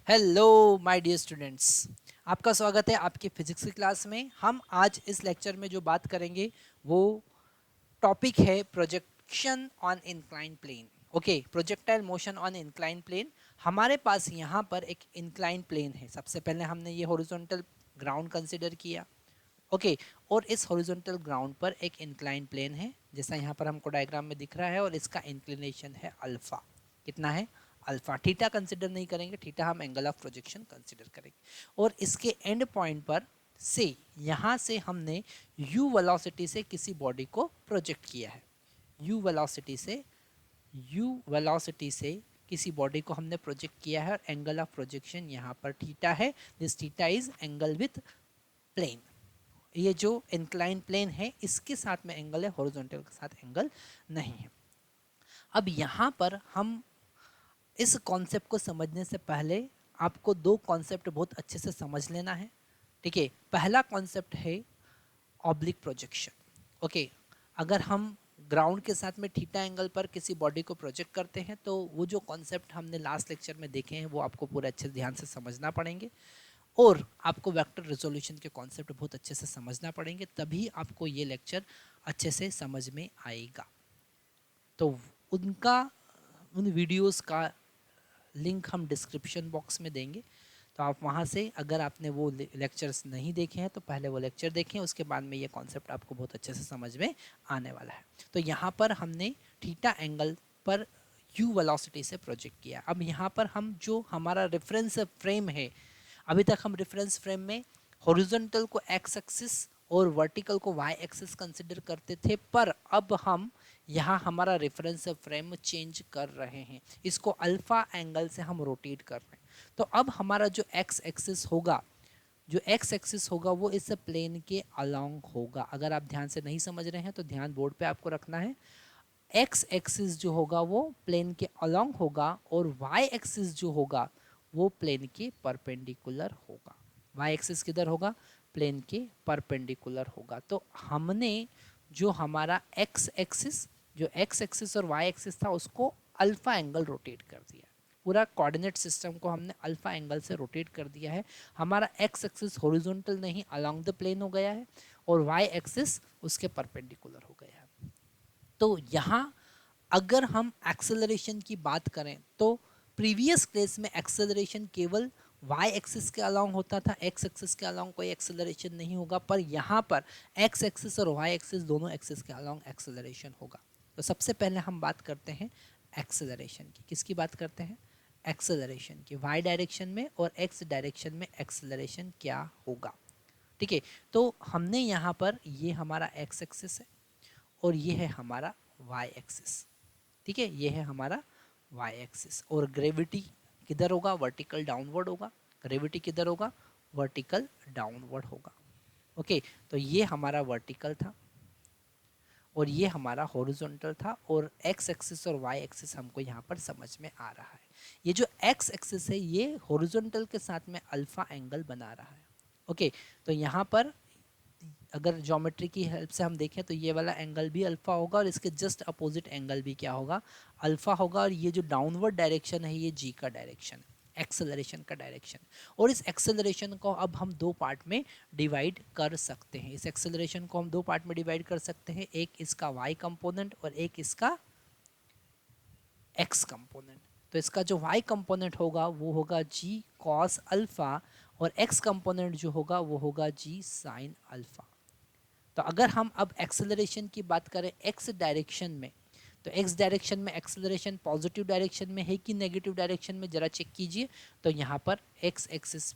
Hello my dear students, आपका स्वागत है आपकी फिजिक्स की क्लास में। हम आज इस लेक्चर में जो बात करेंगे वो टॉपिक है projection on incline plane. Okay, projectile motion on incline plane. हमारे पास यहाँ पर एक इंक्लाइन प्लेन है। सबसे पहले हमने ये हॉरिजॉन्टल ग्राउंड कंसिडर किया। ओके, और इस हॉरिजॉन्टल ग्राउंड पर एक इंक्लाइन प्लेन है जैसा यहाँ पर हमको डायग्राम में दिख रहा है, और इसका इंक्लिनेशन है अल्फा। कितना है? अल्फा। थीटा कंसिडर नहीं करेंगे, थीटा हम एंगल ऑफ प्रोजेक्शन कंसिडर करेंगे। और इसके एंड पॉइंट पर से यहाँ से हमने u वेलोसिटी से किसी बॉडी को प्रोजेक्ट किया है। u वेलोसिटी से किसी बॉडी को हमने प्रोजेक्ट किया है, और एंगल ऑफ प्रोजेक्शन यहाँ पर थीटा है। This theta is angle with plane. ये जो इंक्लाइन प्लेन है इसके साथ में एंगल है, हॉरिजॉन्टल के साथ एंगल नहीं है। अब यहाँ पर हम इस कॉन्सेप्ट को समझने से पहले आपको दो कॉन्सेप्ट बहुत अच्छे से समझ लेना है। ठीक है, पहला कॉन्सेप्ट है ऑब्लिक प्रोजेक्शन। ओके, अगर हम ग्राउंड के साथ में थीटा एंगल पर किसी बॉडी को प्रोजेक्ट करते हैं तो वो जो कॉन्सेप्ट हमने लास्ट लेक्चर में देखे हैं वो आपको पूरे अच्छे ध्यान से समझना पड़ेंगे, और आपको वेक्टर रेजोल्यूशन के कॉन्सेप्ट बहुत अच्छे से समझना पड़ेंगे, तभी आपको ये लेक्चर अच्छे से समझ में आएगा। तो उन वीडियोस का लिंक हम डिस्क्रिप्शन बॉक्स में देंगे, तो आप वहाँ से अगर आपने वो लेक्चर्स नहीं देखे हैं तो पहले वो लेक्चर देखें, उसके बाद में ये कॉन्सेप्ट आपको बहुत अच्छे से समझ में आने वाला है। तो यहाँ पर हमने थीटा एंगल पर u वेलोसिटी से प्रोजेक्ट किया। अब यहाँ पर हम जो हमारा रेफरेंस फ्रेम है, अभी तक हम रेफरेंस फ्रेम में हॉरिजॉन्टल को एक्स एक्सिस और वर्टिकल को वाई एक्सिस कंसिडर करते थे, पर अब हम यहाँ हमारा रेफरेंस फ्रेम चेंज कर रहे हैं, इसको अल्फा एंगल से हम रोटेट कर रहे हैं। तो अब हमारा जो एक्स एक्सिस होगा, वो इस प्लेन के अलोंग होगा। अगर आप ध्यान से नहीं समझ रहे हैं तो ध्यान बोर्ड पे आपको रखना है। एक्स एक्सिस जो होगा वो प्लेन के अलोंग होगा, और वाई एक्सिस जो होगा वो प्लेन के परपेंडिकुलर होगा। वाई एक्सिस किधर होगा? प्लेन के परपेंडिकुलर होगा। तो हमने जो हमारा एक्स एक्सिस और वाई एक्सिस था उसको अल्फा एंगल रोटेट कर दिया। पूरा कोऑर्डिनेट सिस्टम को हमने अल्फा एंगल से रोटेट कर दिया है। हमारा एक्स एक्सिस हॉरिजॉन्टल नहीं अलोंग द प्लेन हो गया है, और वाई एक्सिस उसके परपेंडिकुलर हो गया है। तो यहाँ अगर हम एक्सेलरेशन की बात करें तो प्रीवियस केस में एक्सेलरेशन केवल वाई एक्सिस के अलोंग होता था, एक्स एक्सिस के अलोंग कोई एक्सेलरेशन नहीं होगा, पर यहाँ पर एक्स एक्सिस और वाई एक्सिस दोनों एक्सिस के अलोंग एक्सेलरेशन होगा। तो सबसे पहले हम बात करते हैं एक्सेलरेशन की। किसकी बात करते हैं? एक्सेलरेशन की। वाई डायरेक्शन में और एक्स डायरेक्शन में एक्सेलरेशन क्या होगा? ठीक है, तो हमने यहाँ पर ये हमारा एक्स एक्सिस है और ये है हमारा वाई एक्सिस। ठीक है, ये है हमारा वाई एक्सिस, और ग्रेविटी किधर होगा? वर्टिकल डाउनवर्ड होगा। ग्रेविटी किधर होगा? वर्टिकल डाउनवर्ड होगा। ओके, तो ये हमारा वर्टिकल था और ये हमारा हॉरिजॉन्टल था, और एक्स एक्सिस और वाई एक्सिस हमको यहाँ पर समझ में आ रहा है। ये जो एक्स एक्सिस है ये हॉरिजॉन्टल के साथ में अल्फा एंगल बना रहा है। ओके, तो यहाँ पर अगर ज्योमेट्री की हेल्प से हम देखें तो ये वाला एंगल भी अल्फा होगा, और इसके जस्ट अपोजिट एंगल भी क्या होगा? अल्फा होगा। और ये जो डाउनवर्ड डायरेक्शन है ये जी का डायरेक्शन है, एक्सेलरेशन का डायरेक्शन। और इस एक्सेलरेशन को अब हम दो पार्ट में डिवाइड कर सकते हैं। इस एक्सेलरेशन को हम दो पार्ट में डिवाइड कर सकते हैं, एक इसका वाई कंपोनेंट और एक इसका एक्स कंपोनेंट। तो इसका जो y कंपोनेंट होगा वो होगा g cos अल्फा, और x कंपोनेंट जो होगा वो होगा g sin अल्फा। तो अगर हम अब एक्सेलरेशन की बात करें x डायरेक्शन में, तो x डायरेक्शन में एक्सेलरेशन पॉजिटिव डायरेक्शन में है कि नेगेटिव डायरेक्शन में, जरा चेक कीजिए। तो यहाँ पर x एक्सिस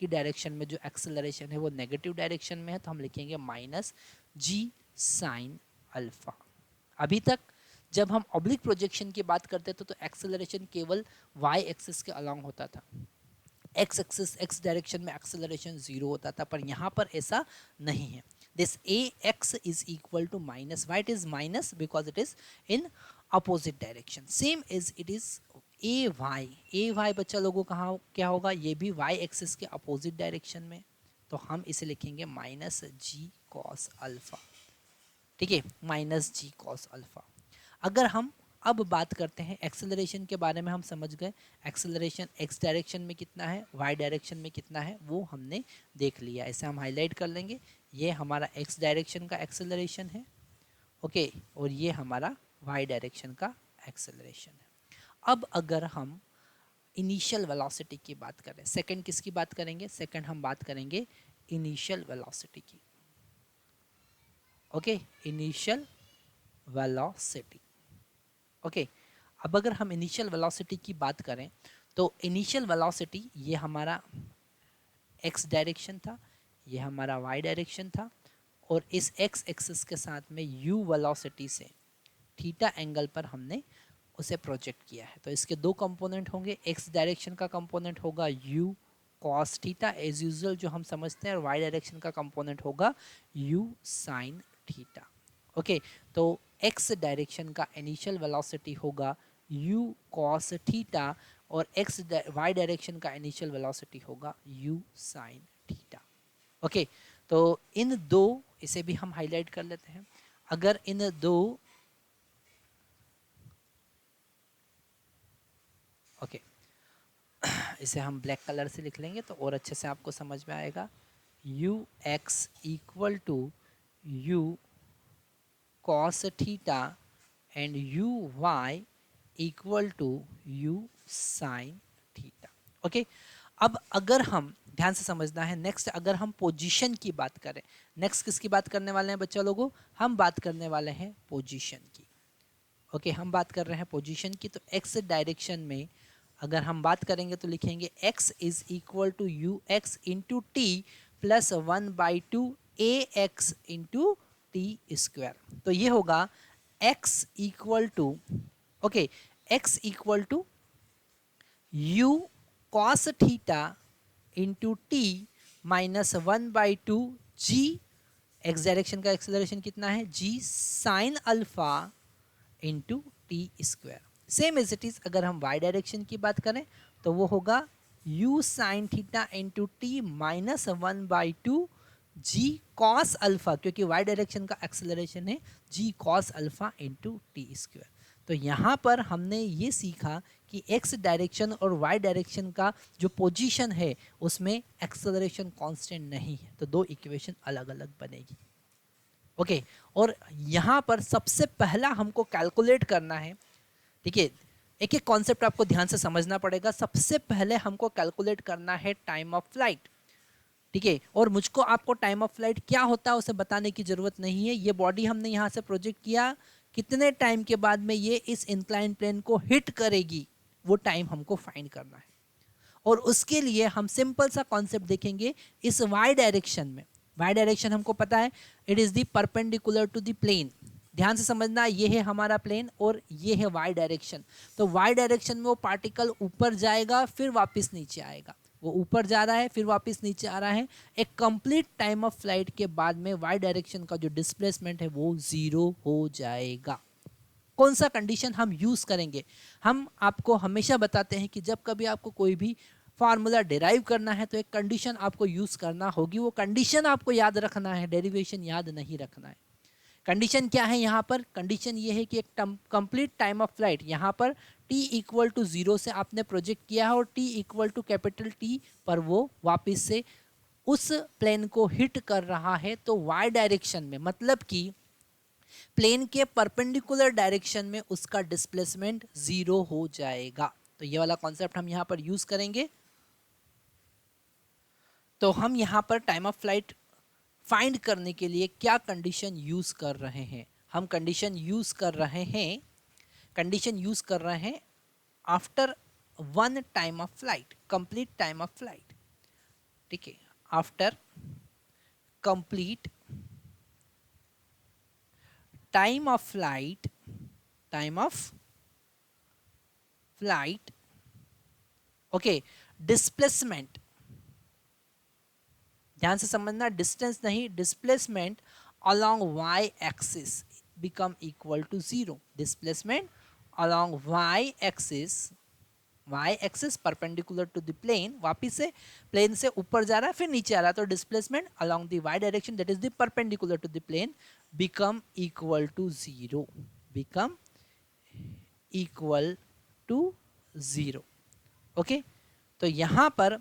की डायरेक्शन में जो एक्सेलरेशन है वो नेगेटिव डायरेक्शन में है, तो हम लिखेंगे माइनस जी साइन अल्फा। अभी तक जब हम ऑब्लिक प्रोजेक्शन की बात करते थे तो एक्सेलरेशन केवल y एक्सिस के अलोंग होता था, एक्स एक्सिस एक्स डायरेक्शन में एक्सेलरेशन जीरो होता था, पर यहाँ पर ऐसा नहीं है। This a x is equal to minus y. It is minus because it is in opposite direction. Same is it is a y बच्चा लोगों कहाँ क्या होगा? ये भी वाई एक्सिस के अपोजिट डायरेक्शन में, तो हम इसे लिखेंगे माइनस जी कॉस अल्फा। ठीक है, माइनस जी कॉस अल्फा। अगर हम अब बात करते हैं एक्सेलरेशन के बारे में। हम समझ गए एक्सेलरेशन एक्स डायरेक्शन में कितना है, वाई डायरेक्शन में कितना है, वो हमने देख लिया। इसे हम हाईलाइट कर लेंगे। ये हमारा एक्स डायरेक्शन का एक्सेलरेशन है, ओके, और ये हमारा वाई डायरेक्शन का एक्सेलरेशन है। अब अगर हम इनिशियल वेलोसिटी की बात करें, सेकंड किसकी बात करेंगे, सेकंड हम बात करेंगे इनिशियल वेलोसिटी की, ओके, इनिशियल वेलोसिटी, ओके। अब अगर हम इनिशियल वेलोसिटी की बात करें तो इनिशियल वेलोसिटी ये हमारा एक्स डायरेक्शन था, ये हमारा वाई डायरेक्शन था, और इस एक्स एक्सिस के साथ में यू वेलोसिटी से थीटा एंगल पर हमने उसे प्रोजेक्ट किया है। तो इसके दो कंपोनेंट होंगे, एक्स डायरेक्शन का कंपोनेंट होगा u cos theta as usual जो हम समझते हैं, और वाई डायरेक्शन का कंपोनेंट होगा यू साइन थीटा, ओके। तो एक्स डायरेक्शन का इनिशियल वेलोसिटी होगा यू कॉस थीटा, और एक्स वाई डायरेक्शन का इनिशियल वेलोसिटी होगा यू साइन थीटा, ओके। तो इन दो, इसे भी हम हाईलाइट कर लेते हैं। अगर इन दो, ओके, इसे हम ब्लैक कलर से लिख लेंगे तो और अच्छे से आपको समझ में आएगा। U x equal to u cos theta and u y equal to u sine theta, okay. अब अगर हम ध्यान से समझना है, नेक्स्ट अगर हम पोजीशन की बात करें, नेक्स्ट किसकी बात करने वाले हैं बच्चा लोगों, हम बात करने वाले हैं पोजीशन की, ओके। हम बात कर रहे हैं पोजीशन की। तो एक्स डायरेक्शन में अगर हम बात करेंगे तो लिखेंगे x is equal to u x into t plus 1/2 a x into t square. तो ये होगा x equal to, okay, x equal to u cos theta into t minus 1/2 g, x direction का एक्सेलरेशन कितना है, g sine alpha into t square. Same as it is अगर हम y direction की बात करें तो वो होगा u sine theta into t minus 1/2 g cos alpha, क्योंकि y डायरेक्शन का एक्सेलरेशन है g cos alpha into t square. तो यहाँ पर हमने ये सीखा कि x डायरेक्शन और y डायरेक्शन का जो पोजीशन है उसमें एक्सेलरेशन कांस्टेंट नहीं है, तो दो इक्वेशन अलग अलग बनेगी, ओके। और यहाँ पर सबसे पहला हमको कैलकुलेट करना है, देखिए एक एक कॉन्सेप्ट आपको ध्यान से समझना पड़ेगा। सबसे पहले हमको कैलकुलेट करना है टाइम ऑफ फ्लाइट, ठीक है। और मुझको आपको टाइम ऑफ फ्लाइट क्या होता है उसे बताने की जरूरत नहीं है। ये बॉडी हमने यहाँ से प्रोजेक्ट किया, कितने टाइम के बाद में ये इस इंक्लाइन प्लेन को हिट करेगी, वो टाइम हमको फाइंड करना है। और उसके लिए हम सिंपल सा कॉन्सेप्ट देखेंगे इस वाई डायरेक्शन में। वाई डायरेक्शन हमको पता है, it is the perpendicular to the plane. ध्यान से समझना, ये है हमारा प्लेन और ये है वाई डायरेक्शन। तो वाई डायरेक्शन में वो पार्टिकल ऊपर जाएगा फिर वापस नीचे आएगा, वो ऊपर जा रहा है फिर वापस नीचे आ रहा है। एक कंप्लीट टाइम ऑफ फ्लाइट के बाद में वाई डायरेक्शन का जो डिस्प्लेसमेंट है वो 0 हो जाएगा। कौन सा कंडीशन हम यूज करेंगे, हम आपको हमेशा बताते हैं कि जब कभी आपको कोई भी फार्मूला डिराइव करना है तो एक कंडीशन आपको यूज करना होगी। वो कंडीशन आपको याद रखना है, डेरिवेशन याद नहीं रखना है। कंडीशन क्या है यहाँ पर, कंडीशन ये है कि एक कंप्लीट टाइम ऑफ फ्लाइट, यहाँ पर t इक्वल टू 0 से आपने प्रोजेक्ट किया है और t equal to capital T पर वो वापस से उस प्लेन को हिट कर रहा है। तो y डायरेक्शन में, मतलब कि प्लेन के परपेंडिकुलर डायरेक्शन में उसका डिस्प्लेसमेंट 0 हो जाएगा। तो ये वाला कॉन्सेप्ट हम यहाँ पर यूज करेंगे। तो हम यहाँ पर टाइम ऑफ फ्लाइट फाइंड करने के लिए क्या कंडीशन यूज कर रहे हैं, हम कंडीशन यूज कर रहे हैं after one time of flight, complete time of flight, ठीक है। After complete time of flight, okay, displacement, ध्यान से समझना, डिस्टेंस नहीं, displacement along y axis become equal to 0। Displacement along y axis perpendicular to the plane, वापिस से plane से ऊपर जा रहा है फिर नीचे आ रहा है, तो displacement along the y direction that is the perpendicular to the plane become equal to 0, become equal to 0। Okay, तो यहाँ पर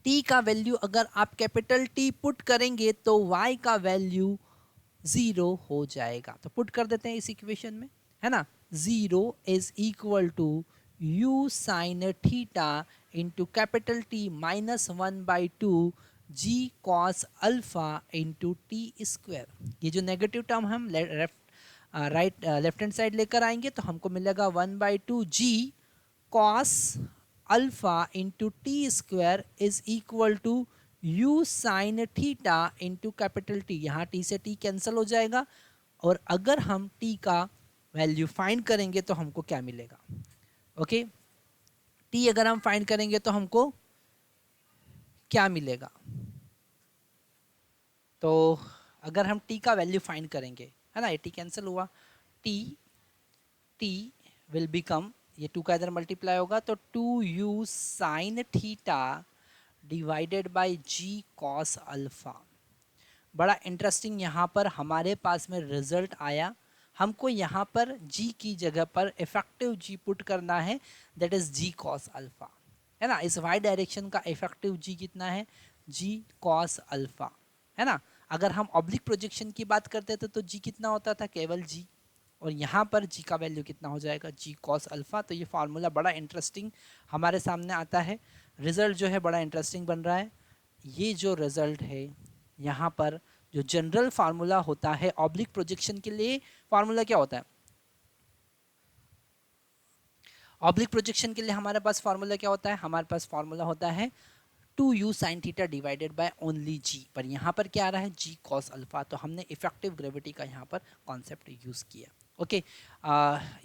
t का वैल्यू अगर आप कैपिटल T पुट करेंगे तो y का वैल्यू 0 हो जाएगा। तो पुट कर देते हैं इस इक्वेशन में, है ना। 0 is equal to u sine theta into capital T minus 1/2 g cos alpha into t square. ये जो नेगेटिव टर्म हम लेफ्ट हैंड साइड लेकर आएंगे तो हमको मिलेगा 1/2 g cos alpha into t square is equal to u sine theta into capital T। यहाँ t से t कैंसिल हो जाएगा, और अगर हम t का वैल्यू फाइंड करेंगे तो हमको क्या मिलेगा। ओके, t अगर हम फाइंड करेंगे तो हमको क्या मिलेगा। तो अगर हम t का वैल्यू फाइंड करेंगे, है ना, ये t कैंसिल हुआ, t विल बिकम, ये 2 का इधर मल्टीप्लाई होगा तो 2u sine theta divided by g cos alpha. बड़ा इंटरेस्टिंग यहाँ पर हमारे पास में रिजल्ट आया। हमको यहाँ पर g की जगह पर इफेक्टिव g पुट करना है, that is g cos alpha, है ना। इस y डायरेक्शन का इफेक्टिव g कितना है, g कॉस अल्फा, है ना। अगर हम ऑब्लिक प्रोजेक्शन की बात करते थे तो g कितना होता था, केवल g, और यहाँ पर g का वैल्यू कितना हो जाएगा, g कॉस अल्फा। तो ये फार्मूला बड़ा इंटरेस्टिंग हमारे सामने आता है, रिजल्ट जो है बड़ा इंटरेस्टिंग बन रहा है। ये जो रिजल्ट है यहाँ पर, जो जनरल फार्मूला होता है ऑब्लिक प्रोजेक्शन के लिए, फार्मूला क्या होता है ऑब्लिक प्रोजेक्शन के लिए, हमारे पास फार्मूला क्या होता है, हमारे पास फार्मूला होता है 2u sine theta divided by only g, पर यहाँ पर क्या आ रहा है, g कॉस अल्फा। तो हमने इफेक्टिव ग्रेविटी का यहाँ पर कॉन्सेप्ट यूज़ किया। ओके,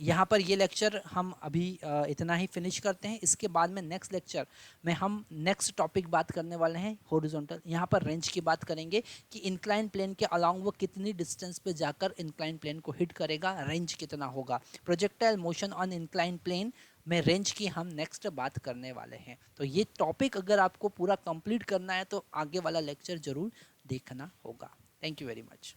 यहाँ पर ये लेक्चर हम अभी इतना ही फिनिश करते हैं। इसके बाद में नेक्स्ट लेक्चर में हम नेक्स्ट टॉपिक बात करने वाले हैं हॉरिजॉन्टल। यहाँ पर रेंज की बात करेंगे कि इंक्लाइन प्लेन के अलोंग वो कितनी डिस्टेंस पे जाकर इंक्लाइन प्लेन को हिट करेगा, रेंज कितना होगा। Projectile motion on incline plane में रेंज की हम नेक्स्ट बात करने वाले हैं। तो ये टॉपिक अगर आपको पूरा कंप्लीट करना है तो आगे वाला लेक्चर जरूर देखना होगा। Thank you very much.